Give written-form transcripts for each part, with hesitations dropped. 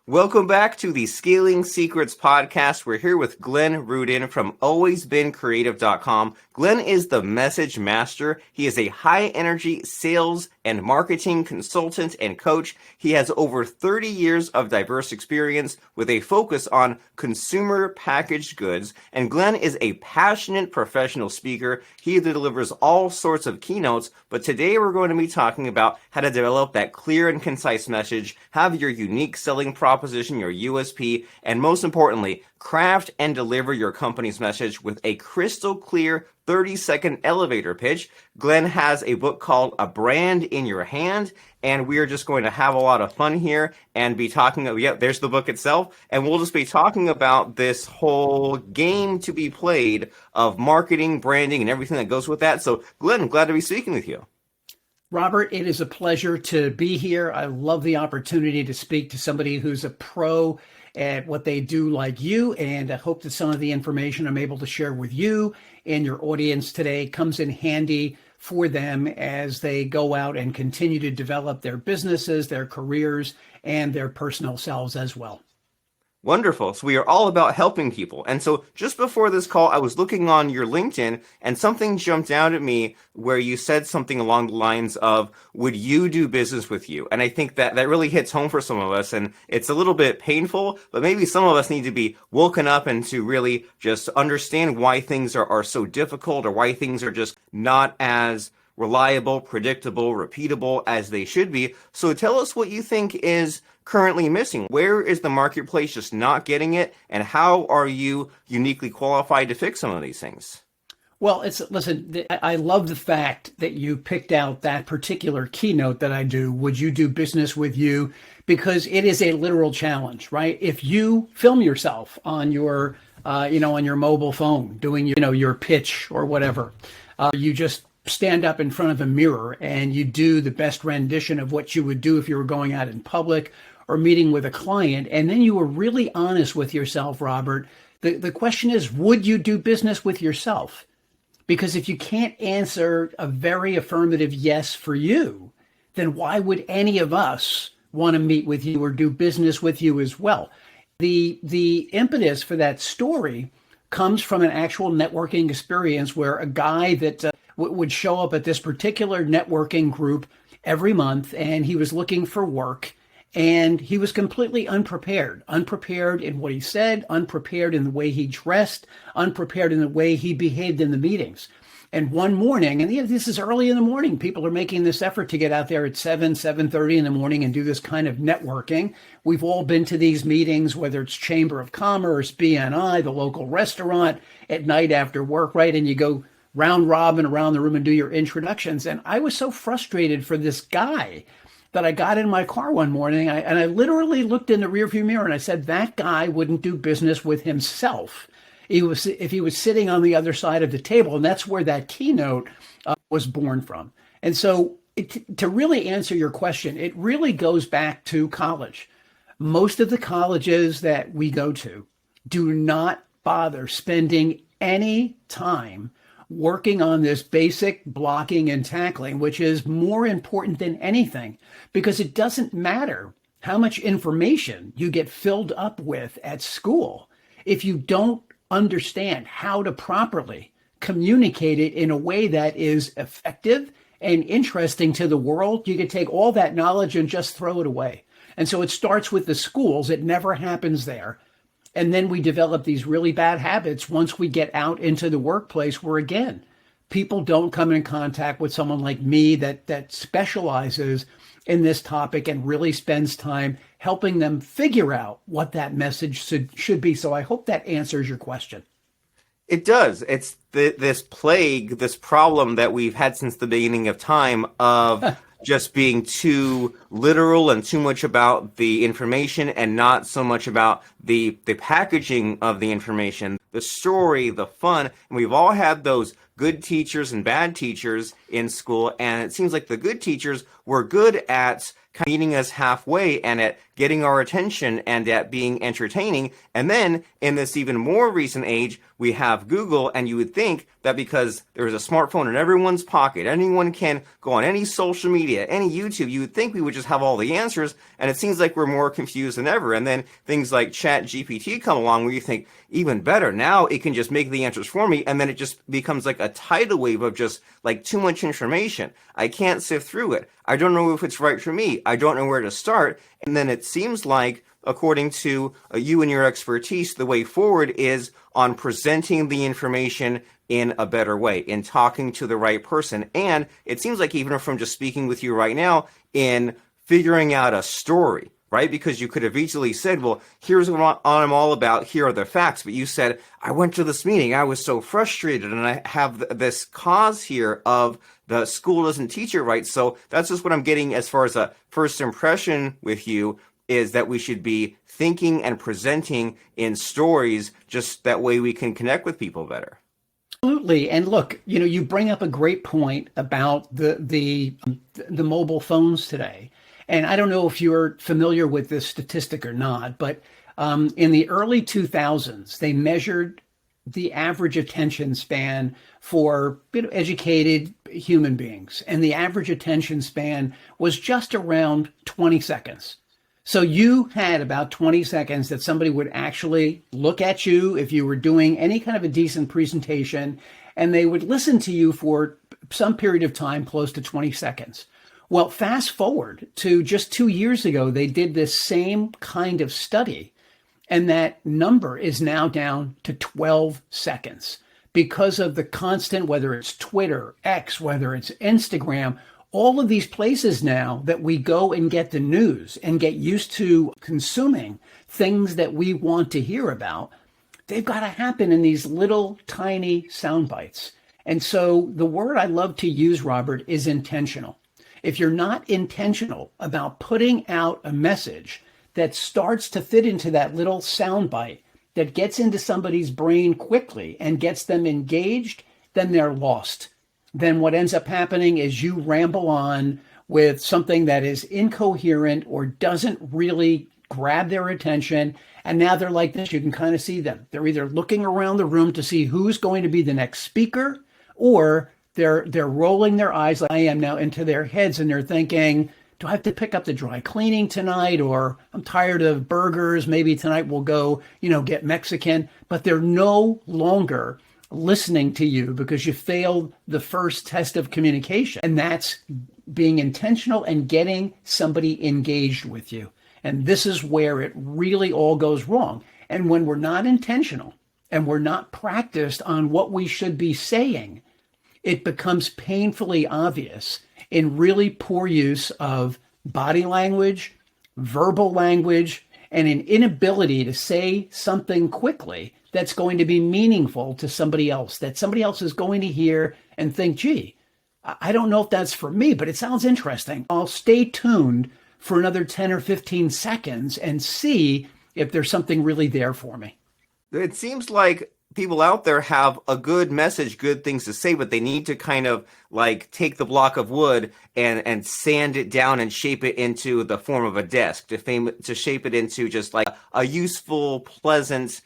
Welcome back to the Scaling Secrets podcast. We're here with Glenn Rudin from alwaysbeencreative.com. Glenn is the message master. He is a high energy sales and marketing consultant and coach. He has over 30 years of diverse experience with a focus on consumer packaged goods. And Glenn is a passionate professional speaker. He delivers all sorts of keynotes, but today we're going to be talking about how to develop that clear and concise message, have your unique selling proposition, your USP, and most importantly, craft and deliver your company's message with a crystal clear 30-second elevator pitch. Glenn has a book called A Brand in Your Hand, and we are just going to have a lot of fun here and be talking there's the book itself, and we'll just be talking about this whole game to be played of marketing, branding, and everything that goes with that. So, Glenn, I'm glad to be speaking with you. Robert, it is a pleasure to be here. I love the opportunity to speak to somebody who's a pro at what they do like you, and I hope that some of the information I'm able to share with you and your audience today comes in handy for them as they go out and continue to develop their businesses, their careers, and their personal selves as well. Wonderful. So we are all about helping people. And so just before this call, I was looking on your LinkedIn and something jumped out at me where you said something along the lines of, would you do business with you? And I think that really hits home for some of us, and it's a little bit painful, but maybe some of us need to be woken up and to really just understand why things are so difficult, or why things are just not as reliable, predictable, repeatable as they should be. So tell us what you think is currently missing. Where is the marketplace just not getting it? And how are you uniquely qualified to fix some of these things? Well, listen, I love the fact that you picked out that particular keynote that I do, Would You Do Business With You? Because it is a literal challenge, right? If you film yourself on your, on your mobile phone doing, your pitch or whatever, you just stand up in front of a mirror and you do the best rendition of what you would do if you were going out in public or meeting with a client, and then you were really honest with yourself, Robert. The question is, would you do business with yourself? Because if you can't answer a very affirmative yes for you, then why would any of us want to meet with you or do business with you as well? The impetus for that story comes from an actual networking experience where a guy that would show up at this particular networking group every month, and he was looking for work, and he was completely unprepared in what he said, unprepared in the way he dressed, unprepared in the way he behaved in the meetings. And one morning, and this is early in the morning, people are making this effort to get out there at 7:30 in the morning and do this kind of networking. We've all been to these meetings, whether it's Chamber of Commerce, BNI, the local restaurant, at night after work, right? And you go round robin around the room and do your introductions. And I was so frustrated for this guy that I got in my car one morning and I literally looked in the rearview mirror and I said, that guy wouldn't do business with himself if he was sitting on the other side of the table. And that's where that keynote was born from. And so to really answer your question, it really goes back to college. Most of the colleges that we go to do not bother spending any time working on this basic blocking and tackling, which is more important than anything, because it doesn't matter how much information you get filled up with at school if you don't understand how to properly communicate it in a way that is effective and interesting to the world. You can take all that knowledge and just throw it away. And so it starts with the schools. It never happens there. And then we develop these really bad habits once we get out into the workplace where, again, people don't come in contact with someone like me that specializes in this topic and really spends time helping them figure out what that message should be. So I hope that answers your question. It does. It's this plague, this problem that we've had since the beginning of time of just being too literal and too much about the information and not so much about the packaging of the information, the story, the fun. And we've all had those good teachers and bad teachers in school, and it seems like the good teachers were good at meeting us halfway and at getting our attention and at being entertaining. And then in this even more recent age, we have Google, and you would think that because there's a smartphone in everyone's pocket, anyone can go on any social media, any YouTube, you would think we would just have all the answers, and it seems like we're more confused than ever. And then things like Chat GPT come along where you think, even better, now it can just make the answers for me, and then it just becomes like a tidal wave of just like too much information. I can't sift through it. I don't know if it's right for me. I don't know where to start. And then it seems like, according to you and your expertise, the way forward is on presenting the information in a better way, in talking to the right person. And it seems like even from just speaking with you right now, in figuring out a story, right? Because you could have easily said, well, here's what I'm all about. Here are the facts. But you said, I went to this meeting. I was so frustrated, and I have this cause here of the school doesn't teach it right. So that's just what I'm getting as far as a first impression with you, is that we should be thinking and presenting in stories, just that way we can connect with people better. Absolutely. And look, you bring up a great point about the mobile phones today. And I don't know if you're familiar with this statistic or not, but in the early 2000s, they measured the average attention span for educated human beings. And the average attention span was just around 20 seconds. So you had about 20 seconds that somebody would actually look at you if you were doing any kind of a decent presentation, and they would listen to you for some period of time, close to 20 seconds. Well, fast forward to just 2 years ago, they did this same kind of study, and that number is now down to 12 seconds because of the constant, whether it's Twitter, X, whether it's Instagram, all of these places now that we go and get the news and get used to consuming things that we want to hear about, they've got to happen in these little tiny sound bites. And so the word I love to use, Robert, is intentional. If you're not intentional about putting out a message that starts to fit into that little sound bite that gets into somebody's brain quickly and gets them engaged, then they're lost. Then what ends up happening is you ramble on with something that is incoherent or doesn't really grab their attention. And now they're like this. You can kind of see them. They're either looking around the room to see who's going to be the next speaker, or they're rolling their eyes like I am now into their heads, and they're thinking, do I have to pick up the dry cleaning tonight? Or I'm tired of burgers. Maybe tonight we'll go, get Mexican. But they're no longer listening to you because you failed the first test of communication. And that's being intentional and getting somebody engaged with you. And this is where it really all goes wrong. And when we're not intentional and we're not practiced on what we should be saying, it becomes painfully obvious in really poor use of body language, verbal language, and an inability to say something quickly that's going to be meaningful to somebody else, that somebody else is going to hear and think, gee, I don't know if that's for me, but it sounds interesting. I'll stay tuned for another 10 or 15 seconds and see if there's something really there for me. It seems like people out there have a good message, good things to say, but they need to kind of like take the block of wood and sand it down and shape it into the form of a desk, to shape it into just like a useful, pleasant,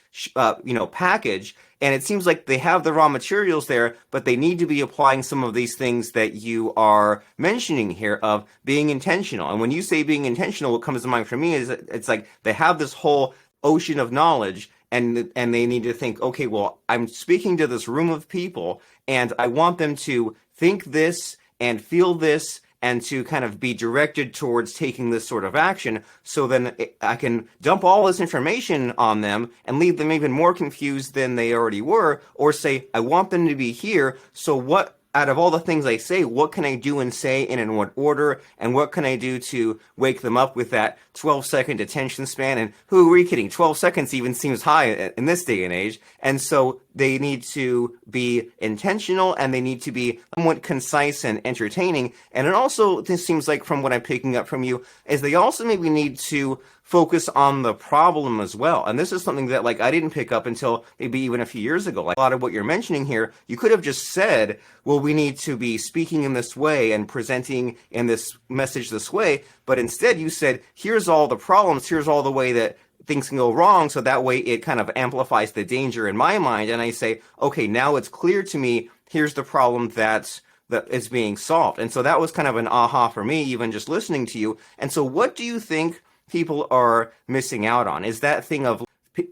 package. And it seems like they have the raw materials there, but they need to be applying some of these things that you are mentioning here of being intentional. And when you say being intentional, what comes to mind for me is it's like they have this whole ocean of knowledge, and they need to think, okay, well, I'm speaking to this room of people, and I want them to think this and feel this and to kind of be directed towards taking this sort of action. So then I can dump all this information on them and leave them even more confused than they already were, or say, I want them to be here. So what, out of all the things I say, what can I do and say and in what order? And what can I do to wake them up with that 12-second attention span? And who are we kidding? 12 seconds even seems high in this day and age. And so they need to be intentional, and they need to be somewhat concise and entertaining. And it also, this seems like from what I'm picking up from you, is they also maybe need to focus on the problem as well. And this is something that like I didn't pick up until maybe even a few years ago. Like a lot of what you're mentioning here, you could have just said, well, we need to be speaking in this way and presenting in this message this way. But instead you said, here's all the problems, here's all the way that things can go wrong. So that way it kind of amplifies the danger in my mind. And I say, okay, now it's clear to me, here's the problem that is being solved. And so that was kind of an aha for me, even just listening to you. And so what do you think people are missing out on? Is that thing of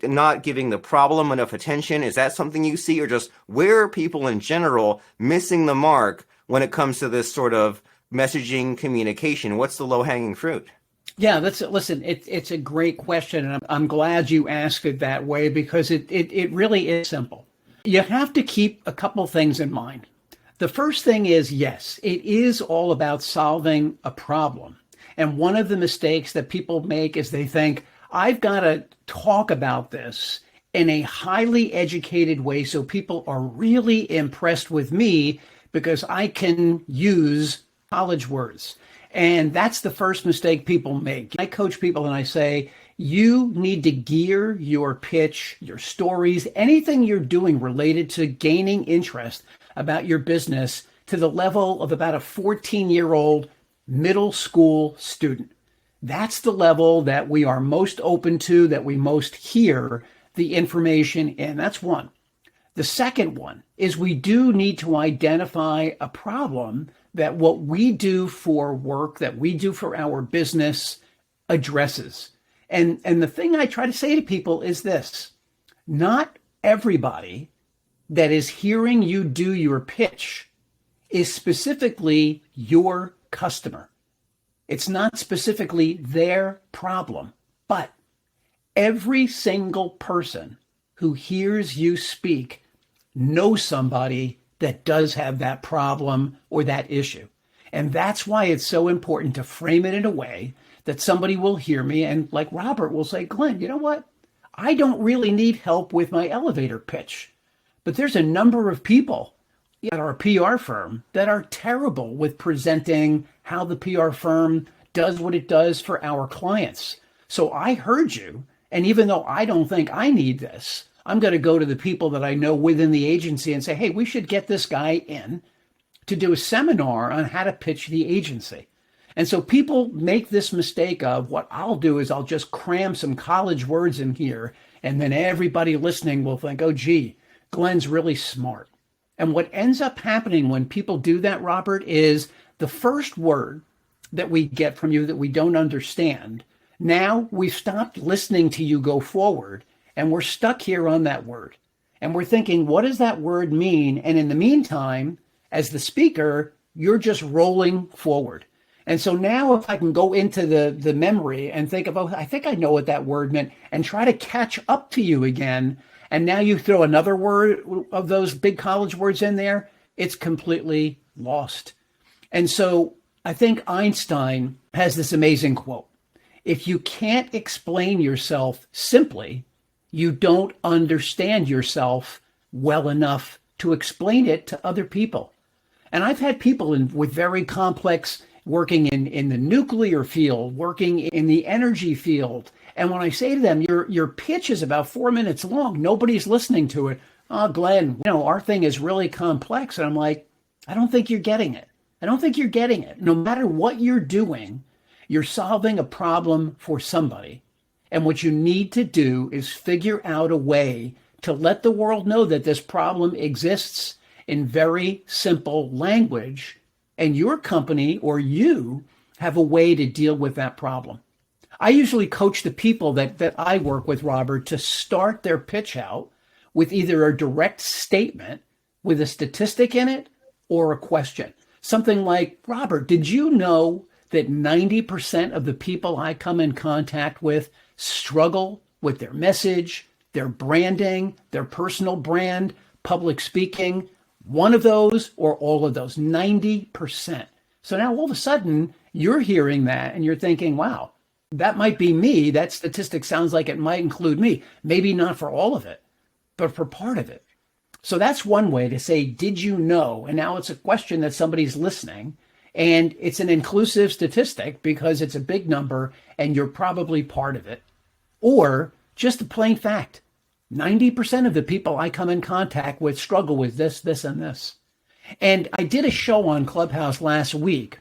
not giving the problem enough attention? Is that something you see, or just where are people in general missing the mark when it comes to this sort of messaging communication? What's the low-hanging fruit? Yeah, it's a great question. And I'm glad you asked it that way, because it really is simple. You have to keep a couple things in mind. The first thing is, yes, it is all about solving a problem. And one of the mistakes that people make is they think, I've got to talk about this in a highly educated way so people are really impressed with me because I can use college words. And that's the first mistake people make. I coach people and I say, you need to gear your pitch, your stories, anything you're doing related to gaining interest about your business to the level of about a 14-year-old middle school student. That's the level that we are most open to, that we most hear the information in. That's one. The second one is we do need to identify a problem that what we do for work, that we do for our business addresses. And the thing I try to say to people is this: not everybody that is hearing you do your pitch is specifically your customer. It's not specifically their problem, but every single person who hears you speak knows somebody that does have that problem or that issue. And that's why it's so important to frame it in a way that somebody will hear me and, like Robert, will say, Glenn, you know what? I don't really need help with my elevator pitch, but there's a number of people at our PR firm that are terrible with presenting how the PR firm does what it does for our clients. So I heard you, and even though I don't think I need this, I'm going to go to the people that I know within the agency and say, hey, we should get this guy in to do a seminar on how to pitch the agency. And so people make this mistake of, what I'll do is I'll just cram some college words in here, and then everybody listening will think, oh, gee, Glenn's really smart. And what ends up happening when people do that, Robert, is the first word that we get from you that we don't understand, now we've stopped listening to you go forward, and we're stuck here on that word. And we're thinking, what does that word mean? And in the meantime, as the speaker, you're just rolling forward. And so now if I can go into the memory and think of, oh, I think I know what that word meant, and try to catch up to you again, and now you throw another word of those big college words in there, it's completely lost. And so I think Einstein has this amazing quote: if you can't explain yourself simply, you don't understand yourself well enough to explain it to other people. And I've had people with very complex, working in the nuclear field, working in the energy field. And when I say to them, your pitch is about 4 minutes long, nobody's listening to it. Oh, Glenn, our thing is really complex. And I'm like, I don't think you're getting it. I don't think you're getting it. No matter what you're doing, you're solving a problem for somebody. And what you need to do is figure out a way to let the world know that this problem exists in very simple language, and your company or you have a way to deal with that problem. I usually coach the people that I work with, Robert, to start their pitch out with either a direct statement with a statistic in it or a question. Something like, Robert, did you know that 90% of the people I come in contact with struggle with their message, their branding, their personal brand, public speaking? One of those or all of those, 90%. So now all of a sudden you're hearing that and you're thinking, wow, that might be me. That statistic sounds like it might include me. Maybe not for all of it, but for part of it. So that's one way to say, did you know? And now it's a question that somebody's listening. And it's an inclusive statistic because it's a big number and you're probably part of it. Or just a plain fact, 90% of the people I come in contact with struggle with this, this, and this. And I did a show on Clubhouse last week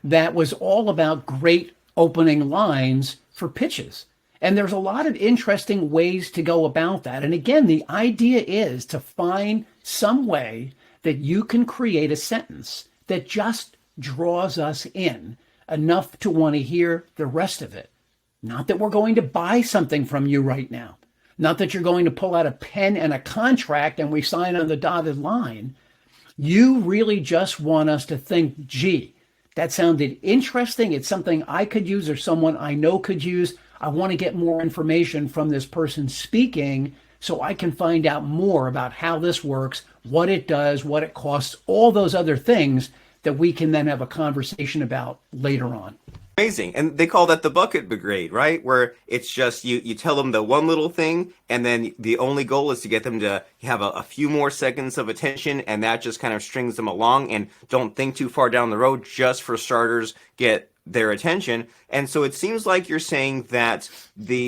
that was all about great opening lines for pitches. And there's a lot of interesting ways to go about that. And again, the idea is to find some way that you can create a sentence that just draws us in enough to want to hear the rest of it. Not that we're going to buy something from you right now. Not that you're going to pull out a pen and a contract and we sign on the dotted line. You really just want us to think, gee, that sounded interesting. It's something I could use or someone I know could use. I want to get more information from this person speaking so I can find out more about how this works, what it does, what it costs, all those other things that we can then have a conversation about later on. Amazing. And they call that the bucket brigade, right? Where it's just you tell them the one little thing, and then the only goal is to get them to have a few more seconds of attention, and that just kind of strings them along. And don't think too far down the road, just for starters, get their attention. And so it seems like you're saying that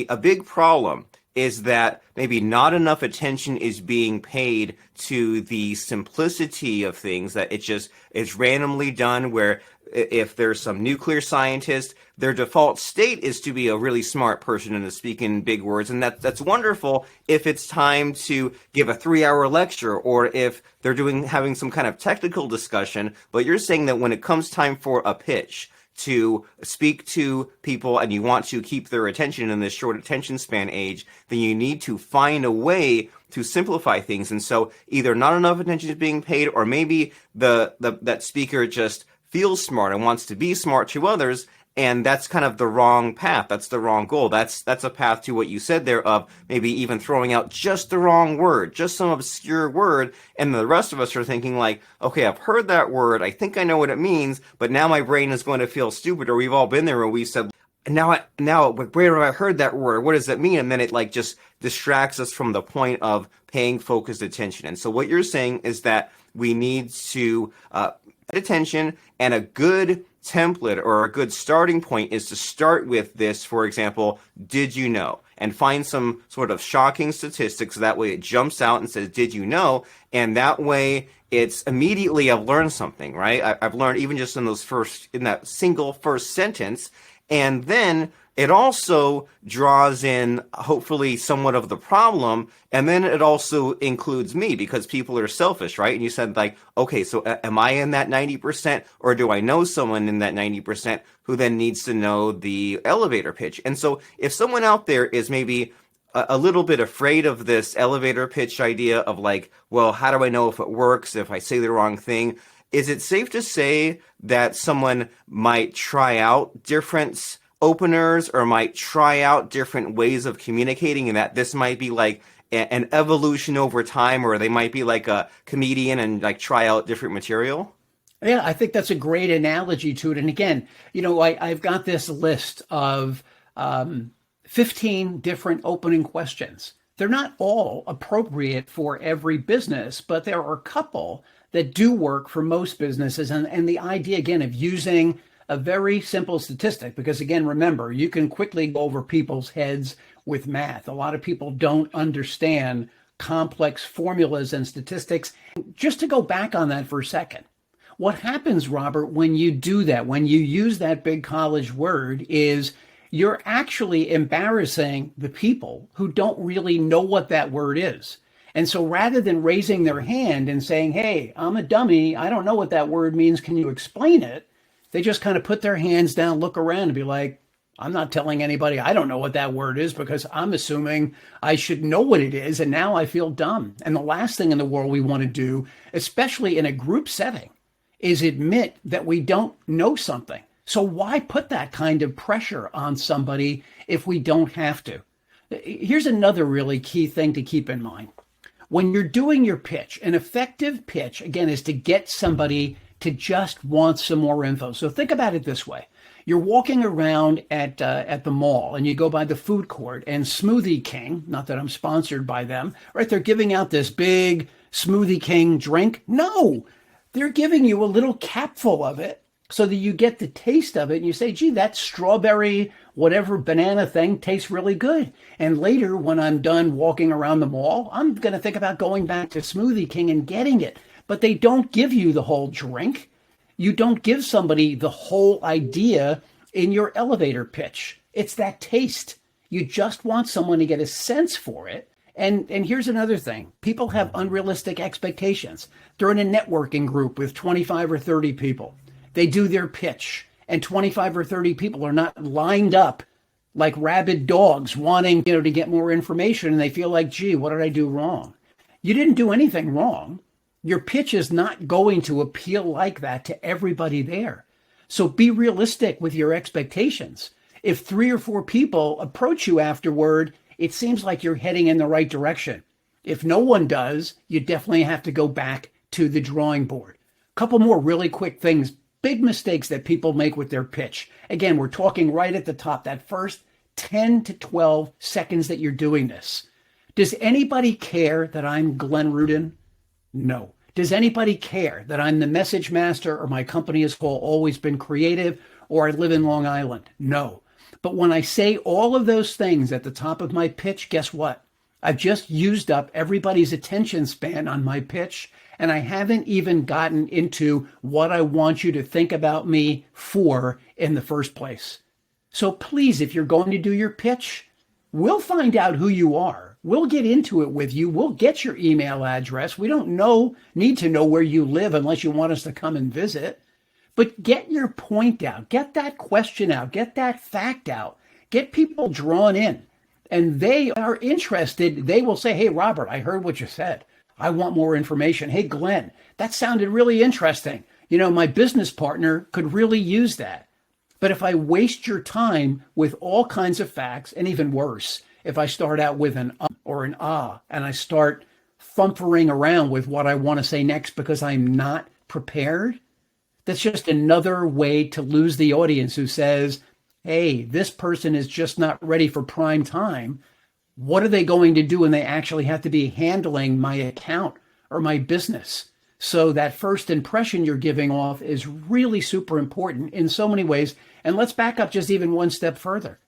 a big problem is that maybe not enough attention is being paid to the simplicity of things, that it's randomly done, where if there's some nuclear scientist, their default state is to be a really smart person and to speak in big words. And that's wonderful if it's time to give a 3-hour lecture or if they're having some kind of technical discussion. But you're saying that when it comes time for a pitch, to speak to people and you want to keep their attention in this short attention span age, then you need to find a way to simplify things. And so either not enough attention is being paid, or maybe that speaker just feels smart and wants to be smart to others, and that's kind of the wrong path. That's the wrong goal. That's a path to what you said there of maybe even throwing out just the wrong word, just some obscure word, and the rest of us are thinking like, okay, I've heard that word, I think I know what it means, but now my brain is going to feel stupid. Or we've all been there where we said, now where have I heard that word? What does that mean? And then it like just distracts us from the point of paying focused attention. And so what you're saying is that we need to pay attention, and a good template or a good starting point is to start with this, for example, did you know? And find some sort of shocking statistics. That way it jumps out and says, did you know? And that way it's immediately I've learned something, right? I've learned even just in that single first sentence. And then it also draws in hopefully somewhat of the problem. And then it also includes me, because people are selfish, right? And you said like, okay, so am I in that 90%, or do I know someone in that 90% who then needs to know the elevator pitch? And so if someone out there is maybe a little bit afraid of this elevator pitch idea of like, well, how do I know if it works if I say the wrong thing? Is it safe to say that someone might try out different openers or might try out different ways of communicating, and that this might be like an evolution over time, or they might be like a comedian and like try out different material? Yeah, I think that's a great analogy to it. And again, I've got this list of 15 different opening questions. They're not all appropriate for every business, but there are a couple that do work for most businesses. And the idea, again, of using a very simple statistic, because again, remember, you can quickly go over people's heads with math. A lot of people don't understand complex formulas and statistics. Just to go back on that for a second, what happens, Robert, when you do that, when you use that big college word, is you're actually embarrassing the people who don't really know what that word is. And so rather than raising their hand and saying, hey, I'm a dummy, I don't know what that word means, can you explain it? They just kind of put their hands down, look around and be like, I'm not telling anybody I don't know what that word is, because I'm assuming I should know what it is. And now I feel dumb. And the last thing in the world we want to do, especially in a group setting, is admit that we don't know something. So why put that kind of pressure on somebody if we don't have to? Here's another really key thing to keep in mind. When you're doing your pitch, an effective pitch, again, is to get somebody to just want some more info. So think about it this way. You're walking around at the mall and you go by the food court, and Smoothie King, not that I'm sponsored by them, right? They're giving out this big Smoothie King drink. No, they're giving you a little capful of it so that you get the taste of it and you say, gee, that strawberry, whatever banana thing tastes really good. And later, when I'm done walking around the mall, I'm going to think about going back to Smoothie King and getting it. But they don't give you the whole drink. You don't give somebody the whole idea in your elevator pitch. It's that taste. You just want someone to get a sense for it. And here's another thing. People have unrealistic expectations. They're in a networking group with 25 or 30 people. They do their pitch, and 25 or 30 people are not lined up like rabid dogs wanting, to get more information, and they feel like, gee, what did I do wrong? You didn't do anything wrong. Your pitch is not going to appeal like that to everybody there. So be realistic with your expectations. If 3 or 4 people approach you afterward, it seems like you're heading in the right direction. If no one does, you definitely have to go back to the drawing board. A couple more really quick things, big mistakes that people make with their pitch. Again, we're talking right at the top, that first 10 to 12 seconds that you're doing this. Does anybody care that I'm Glenn Rudin? No. Does anybody care that I'm the message master or my company is called Always Been Creative or I live in Long Island? No. But when I say all of those things at the top of my pitch, guess what? I've just used up everybody's attention span on my pitch, and I haven't even gotten into what I want you to think about me for in the first place. So please, if you're going to do your pitch, we'll find out who you are. We'll get into it with you. We'll get your email address. We don't need to know where you live unless you want us to come and visit. But get your point out. Get that question out. Get that fact out. Get people drawn in. And they are interested. They will say, hey, Robert, I heard what you said. I want more information. Hey, Glenn, that sounded really interesting. My business partner could really use that. But if I waste your time with all kinds of facts, and even worse, if I start out with an or an and I start thumpering around with what I want to say next because I'm not prepared, that's just another way to lose the audience who says, hey, this person is just not ready for prime time. What are they going to do when they actually have to be handling my account or my business? So that first impression you're giving off is really super important in so many ways. And let's back up just even one step further.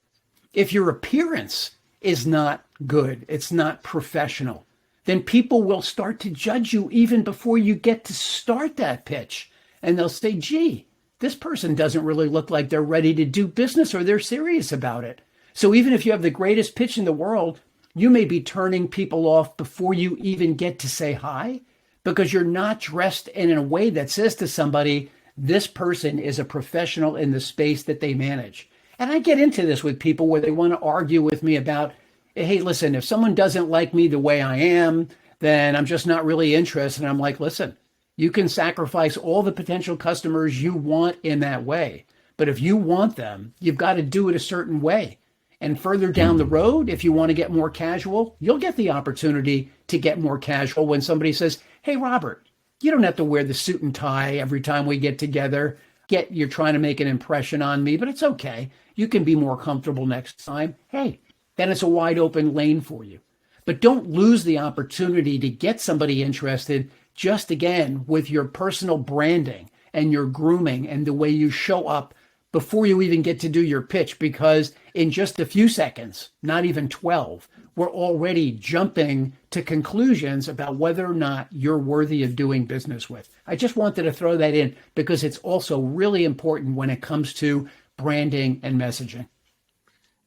If your appearance is not good, it's not professional, then people will start to judge you even before you get to start that pitch. And they'll say, gee, this person doesn't really look like they're ready to do business or they're serious about it. So even if you have the greatest pitch in the world, you may be turning people off before you even get to say hi because you're not dressed in a way that says to somebody, this person is a professional in the space that they manage. And I get into this with people where they want to argue with me about, hey, listen, if someone doesn't like me the way I am, then I'm just not really interested. And I'm like, listen, you can sacrifice all the potential customers you want in that way. But if you want them, you've got to do it a certain way. And further down the road, if you want to get more casual, you'll get the opportunity to get more casual when somebody says, hey, Robert, you don't have to wear the suit and tie every time we get together. You're trying to make an impression on me, but it's okay. You can be more comfortable next time. Hey, then it's a wide open lane for you. But don't lose the opportunity to get somebody interested just again with your personal branding and your grooming and the way you show up before you even get to do your pitch, because in just a few seconds, not even 12, we're already jumping to conclusions about whether or not you're worthy of doing business with. I just wanted to throw that in because it's also really important when it comes to branding and messaging.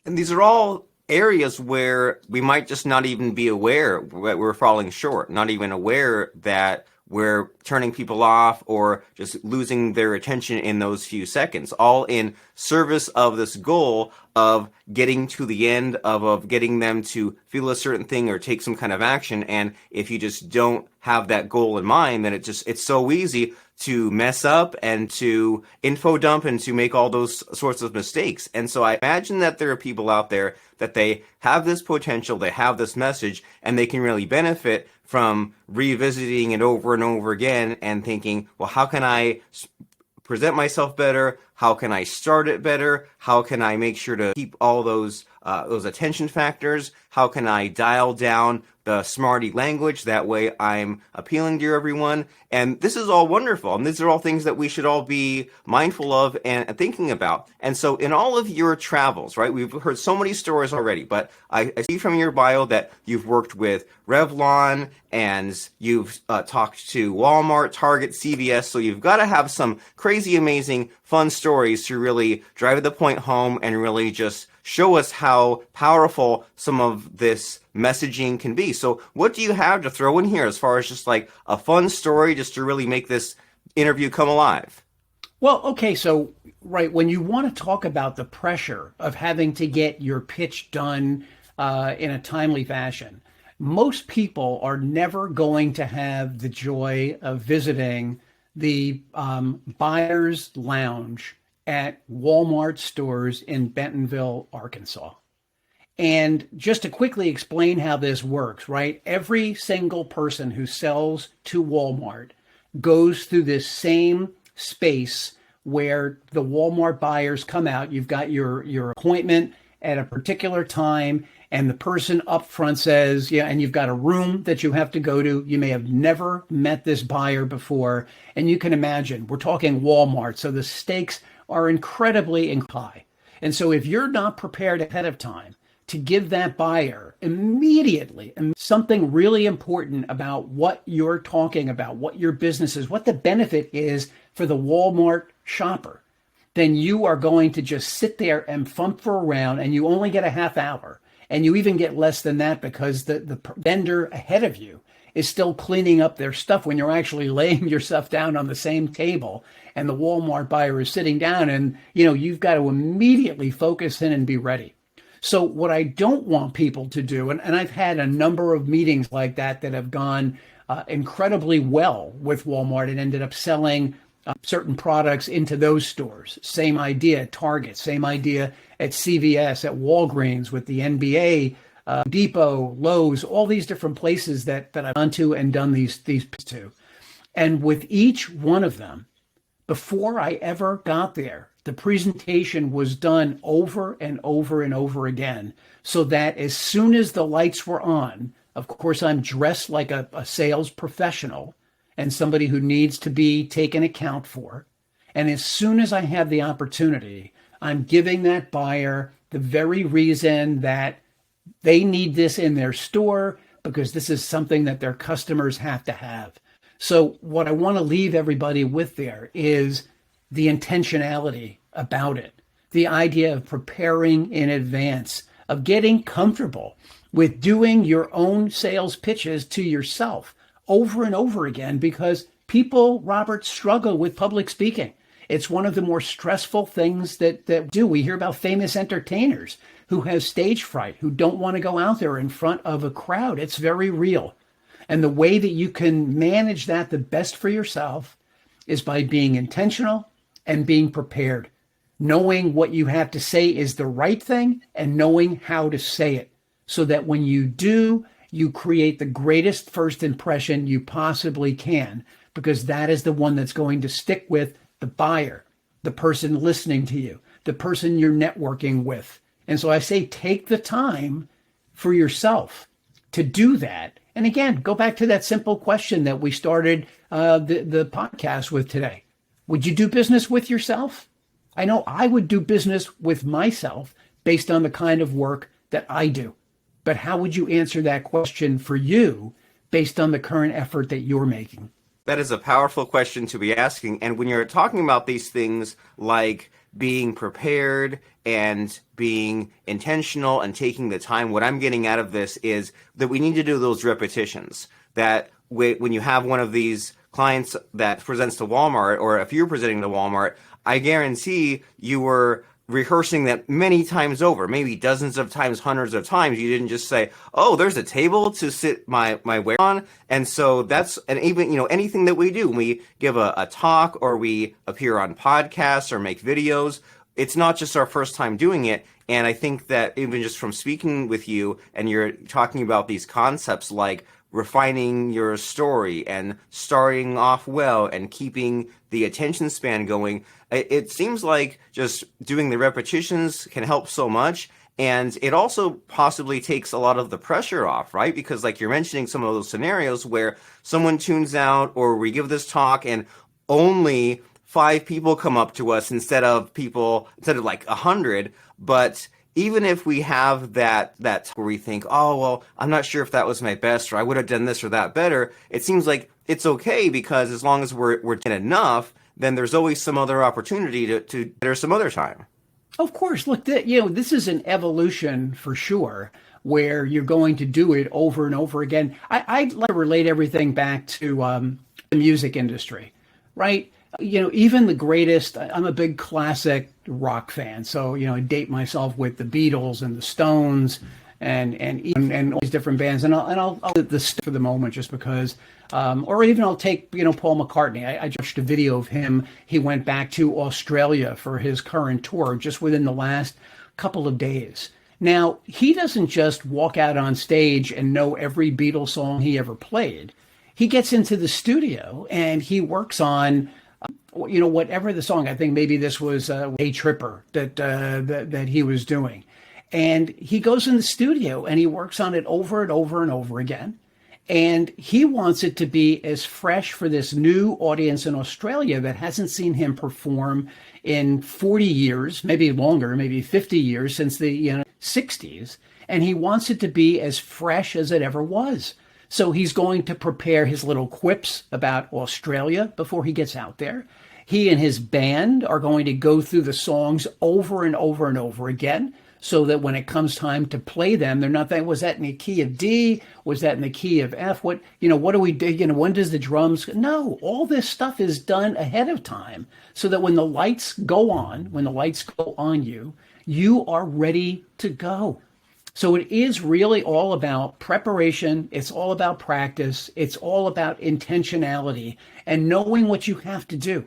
And these are all areas where we might just not even be aware that we're falling short, not even aware that we're turning people off or just losing their attention in those few seconds, all in service of this goal of getting to the end of getting them to feel a certain thing or take some kind of action. And if you just don't have that goal in mind, then it's so easy to mess up and to info dump and to make all those sorts of mistakes. And so I imagine that there are people out there that they have this potential, they have this message, and they can really benefit from revisiting it over and over again and thinking, well, how can I present myself better? How can I start it better? How can I make sure to keep all those attention factors? How can I dial down the smarty language? That way I'm appealing to everyone. And this is all wonderful. And these are all things that we should all be mindful of and thinking about. And so in all of your travels, right, we've heard so many stories already, but I see from your bio that you've worked with Revlon and you've talked to Walmart, Target, CVS. So you've got to have some crazy, amazing, fun stories to really drive the point home and really just show us how powerful some of this messaging can be. So what do you have to throw in here as far as just like a fun story just to really make this interview come alive? Well, okay, so right, when you want to talk about the pressure of having to get your pitch done in a timely fashion, most people are never going to have the joy of visiting the buyer's lounge at Walmart stores in Bentonville, Arkansas. And just to quickly explain how this works, right? Every single person who sells to Walmart goes through this same space where the Walmart buyers come out. You've got your appointment at a particular time, and the person up front says, yeah, and you've got a room that you have to go to. You may have never met this buyer before. And you can imagine, we're talking Walmart, so the stakes are incredibly high. And so if you're not prepared ahead of time to give that buyer immediately something really important about what you're talking about, what your business is, what the benefit is for the Walmart shopper, then you are going to just sit there and fumble around, and you only get a half hour. And you even get less than that because the vendor ahead of you is still cleaning up their stuff when you're actually laying your stuff down on the same table and the Walmart buyer is sitting down, and you've got to immediately focus in and be ready. So what I don't want people to do, and I've had a number of meetings like that have gone incredibly well with Walmart and ended up selling certain products into those stores. Same idea at Target, same idea at CVS, at Walgreens with the NBA, Depot, Lowe's, all these different places that I've gone to and done these to. And with each one of them, before I ever got there, the presentation was done over and over and over again, so that as soon as the lights were on, of course, I'm dressed like a sales professional and somebody who needs to be taken account for. And as soon as I have the opportunity, I'm giving that buyer the very reason that they need this in their store, because this is something that their customers have to have. So what I want to leave everybody with there is the intentionality about it, the idea of preparing in advance, of getting comfortable with doing your own sales pitches to yourself over and over again, because people, Robert, struggle with public speaking. It's one of the more stressful things that do. We hear about famous entertainers who have stage fright, who don't want to go out there in front of a crowd. It's very real. And the way that you can manage that the best for yourself is by being intentional and being prepared, knowing what you have to say is the right thing and knowing how to say it, so that when you do, you create the greatest first impression you possibly can, because that is the one that's going to stick with the buyer, the person listening to you, the person you're networking with. And so I say, take the time for yourself to do that. And again, go back to that simple question that we started the podcast with today. Would you do business with yourself? I know I would do business with myself based on the kind of work that I do. But how would you answer that question for you based on the current effort that you're making? That is a powerful question to be asking. And when you're talking about these things like being prepared and being intentional and taking the time, what I'm getting out of this is that we need to do those repetitions. That when you have one of these clients that presents to Walmart, or if you're presenting to Walmart, I guarantee you were rehearsing that many times over, maybe dozens of times, hundreds of times. You didn't just say, oh, there's a table to sit my ware on. And so that's, and even, anything that we do, when we give a talk or we appear on podcasts or make videos, it's not just our first time doing it. And I think that even just from speaking with you and you're talking about these concepts like refining your story and starting off well and keeping the attention span going, it seems like just doing the repetitions can help so much. And it also possibly takes a lot of the pressure off, right? Because like you're mentioning some of those scenarios where someone tunes out or we give this talk and only 5 people come up to us instead of like 100. But even if we have that where we think, oh, well, I'm not sure if that was my best, or I would have done this or that better, it seems like it's okay, because as long as we're doing enough, then there's always some other opportunity to better some other time. Of course, look, this is an evolution for sure, where you're going to do it over and over again. I'd like to relate everything back to the music industry, right? Even the greatest, I'm a big classic rock fan. So, I date myself with the Beatles and the Stones and all these different bands. And I'll this for the moment, just because, or even I'll take, Paul McCartney. I watched a video of him. He went back to Australia for his current tour just within the last couple of days. Now, he doesn't just walk out on stage and know every Beatles song he ever played. He gets into the studio and he works on whatever the song. I think maybe this was A Tripper that he was doing. And he goes in the studio and he works on it over and over and over again. And he wants it to be as fresh for this new audience in Australia that hasn't seen him perform in 40 years, maybe longer, maybe 50 years, since the 60s. And he wants it to be as fresh as it ever was. So he's going to prepare his little quips about Australia before he gets out there. He and his band are going to go through the songs over and over and over again, so that when it comes time to play them, they're not thinking, was that in the key of D? Was that in the key of F? What do we do? When does the drums? No, all this stuff is done ahead of time, so that when the lights go on you, you are ready to go. So it is really all about preparation. It's all about practice. It's all about intentionality and knowing what you have to do.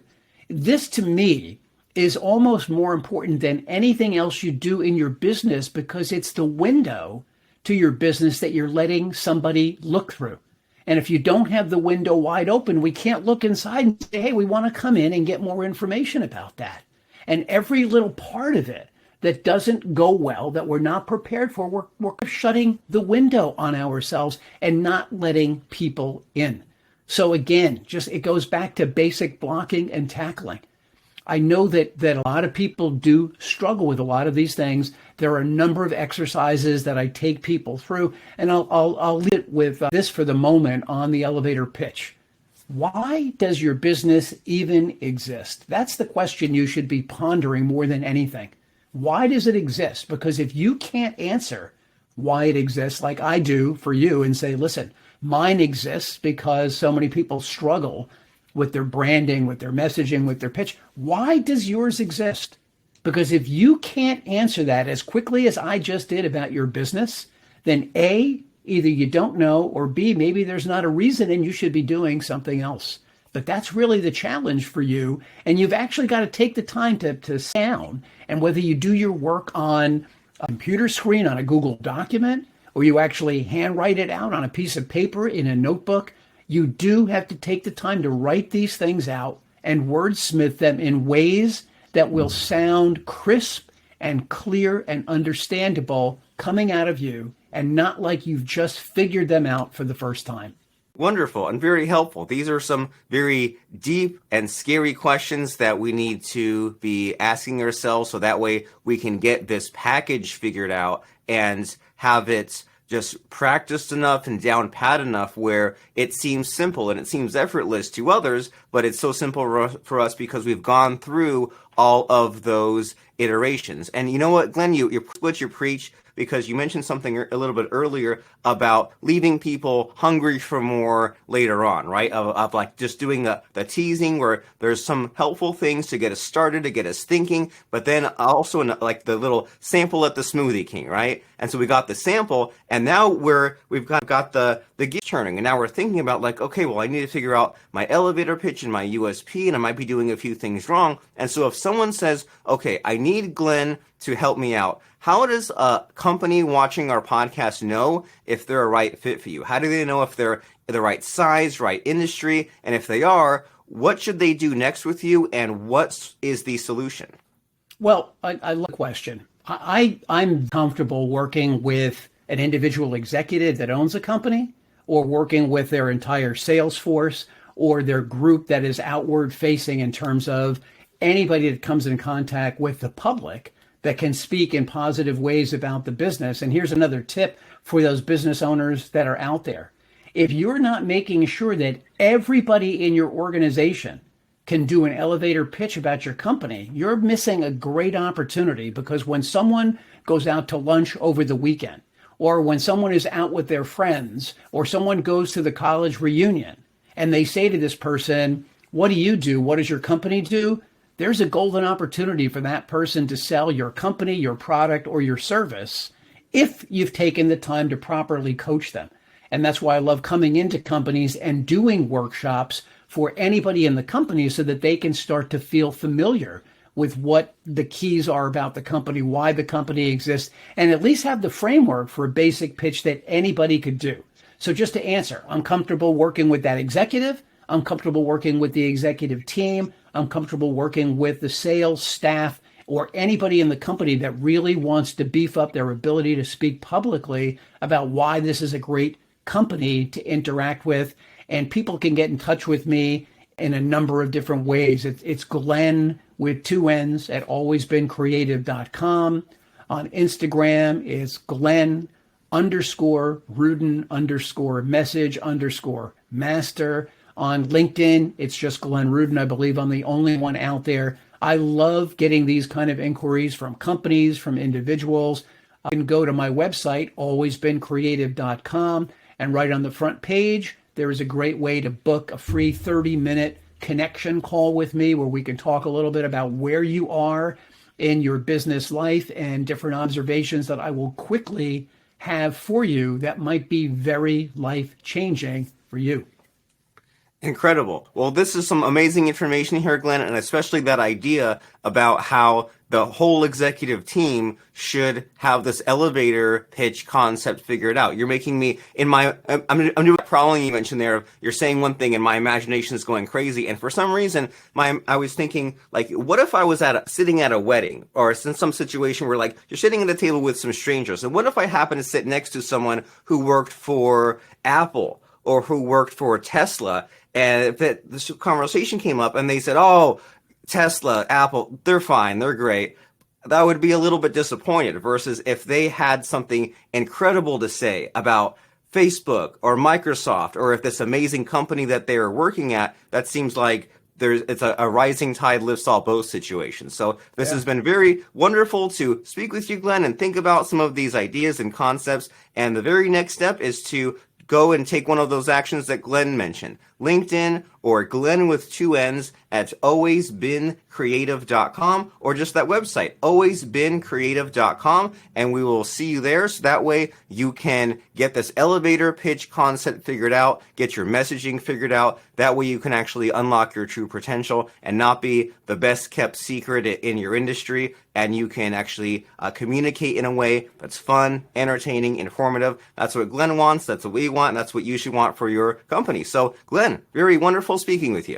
This, to me, is almost more important than anything else you do in your business, because it's the window to your business that you're letting somebody look through. And if you don't have the window wide open, we can't look inside and say, hey, we want to come in and get more information about that. And every little part of it that doesn't go well, that we're not prepared for, we're shutting the window on ourselves and not letting people in. So again, it goes back to basic blocking and tackling. I know that a lot of people do struggle with a lot of these things. There are a number of exercises that I take people through, and I'll leave it with this for the moment on the elevator pitch. Why does your business even exist? That's the question you should be pondering more than anything. Why does it exist? Because if you can't answer why it exists, like I do for you, and say, listen, mine exists because so many people struggle with their branding, with their messaging, with their pitch. Why does yours exist? Because if you can't answer that as quickly as I just did about your business, then A, either you don't know, or B, maybe there's not a reason and you should be doing something else. But that's really the challenge for you. And you've actually got to take the time to sound. And whether you do your work on a computer screen, on a Google document, or you actually handwrite it out on a piece of paper in a notebook, you do have to take the time to write these things out and wordsmith them in ways that will sound crisp and clear and understandable coming out of you, and not like you've just figured them out for the first time. Wonderful and very helpful. These are some very deep and scary questions that we need to be asking ourselves, so that way we can get this package figured out and have it just practiced enough and down pat enough where it seems simple and it seems effortless to others, but it's so simple for us because we've gone through all of those iterations. And you know what, Glenn, you split your preach, because you mentioned something a little bit earlier about leaving people hungry for more later on, right? Of like just doing the teasing where there's some helpful things to get us started, to get us thinking, but then also like the little sample at the Smoothie King, right? And so we got the sample, and now we've got the gear turning, and now we're thinking about like, okay, well, I need to figure out my elevator pitch and my USP, and I might be doing a few things wrong. And so if someone says, okay, I need Glenn to help me out, how does a company watching our podcast know if they're a right fit for you? How do they know if they're the right size, right industry? And if they are, what should they do next with you? And what is the solution? Well, I love the question. I'm comfortable working with an individual executive that owns a company, or working with their entire sales force, or their group that is outward facing in terms of anybody that comes in contact with the public that can speak in positive ways about the business. And here's another tip for those business owners that are out there. If you're not making sure that everybody in your organization can do an elevator pitch about your company, you're missing a great opportunity, because when someone goes out to lunch over the weekend, or when someone is out with their friends, or someone goes to the college reunion and they say to this person, "What do you do? What does your company do?" There's a golden opportunity for that person to sell your company, your product, or your service if you've taken the time to properly coach them. And that's why I love coming into companies and doing workshops for anybody in the company, so that they can start to feel familiar with what the keys are about the company, why the company exists, and at least have the framework for a basic pitch that anybody could do. So just to answer, I'm comfortable working with that executive. I'm comfortable working with the executive team. I'm comfortable working with the sales staff, or anybody in the company that really wants to beef up their ability to speak publicly about why this is a great company to interact with. And people can get in touch with me in a number of different ways. It's Glenn with 2 N's at alwaysbeencreative.com. On Instagram, it's Glenn_Rudin_message_master. On LinkedIn, it's just Glenn Rudin. I believe I'm the only one out there. I love getting these kind of inquiries from companies, from individuals. You can go to my website, alwaysbeencreative.com, and right on the front page, there is a great way to book a free 30-minute connection call with me, where we can talk a little bit about where you are in your business life and different observations that I will quickly have for you that might be very life-changing for you. Incredible. Well, this is some amazing information here, Glenn, and especially that idea about how the whole executive team should have this elevator pitch concept figured out. You're making me, I'm doing a problem you mentioned there. You're saying one thing and my imagination is going crazy. And for some reason, I was thinking, like, what if I was sitting at a wedding, or in some situation where, like, you're sitting at a table with some strangers. And what if I happen to sit next to someone who worked for Apple or who worked for Tesla? And if this conversation came up and they said, "Oh, Tesla, Apple, they're fine, they're great," that would be a little bit disappointed, versus if they had something incredible to say about Facebook or Microsoft, or if this amazing company that they are working at, that seems like it's a rising tide lifts all boats situation. So this has been very wonderful to speak with you, Glenn, and think about some of these ideas and concepts. And the very next step is to go and take one of those actions that Glenn mentioned. LinkedIn, or Glenn with 2 N's at alwaysbeencreative.com, or just that website, alwaysbeencreative.com, and we will see you there. So that way you can get this elevator pitch concept figured out, get your messaging figured out. That way you can actually unlock your true potential and not be the best kept secret in your industry. And you can actually communicate in a way that's fun, entertaining, informative. That's what Glenn wants. That's what we want. And that's what you should want for your company. So Glenn, very wonderful speaking with you.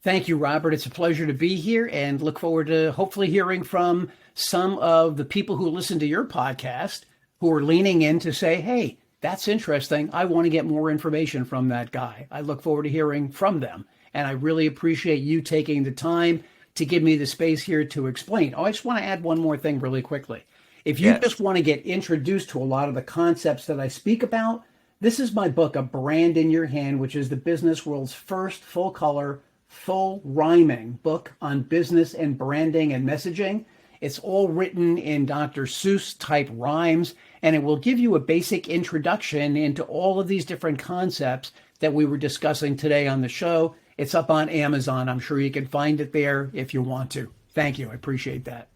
Thank you, Robert. It's a pleasure to be here, and look forward to hopefully hearing from some of the people who listen to your podcast who are leaning in to say, "Hey, that's interesting. I want to get more information from that guy." I look forward to hearing from them. And I really appreciate you taking the time to give me the space here to explain. Oh, I just want to add one more thing really quickly. If you just want to get introduced to a lot of the concepts that I speak about, this is my book, A Brand in Your Hand, which is the business world's first full-color, full rhyming book on business and branding and messaging. It's all written in Dr. Seuss type rhymes, and it will give you a basic introduction into all of these different concepts that we were discussing today on the show. It's up on Amazon. I'm sure you can find it there if you want to. Thank you. I appreciate that.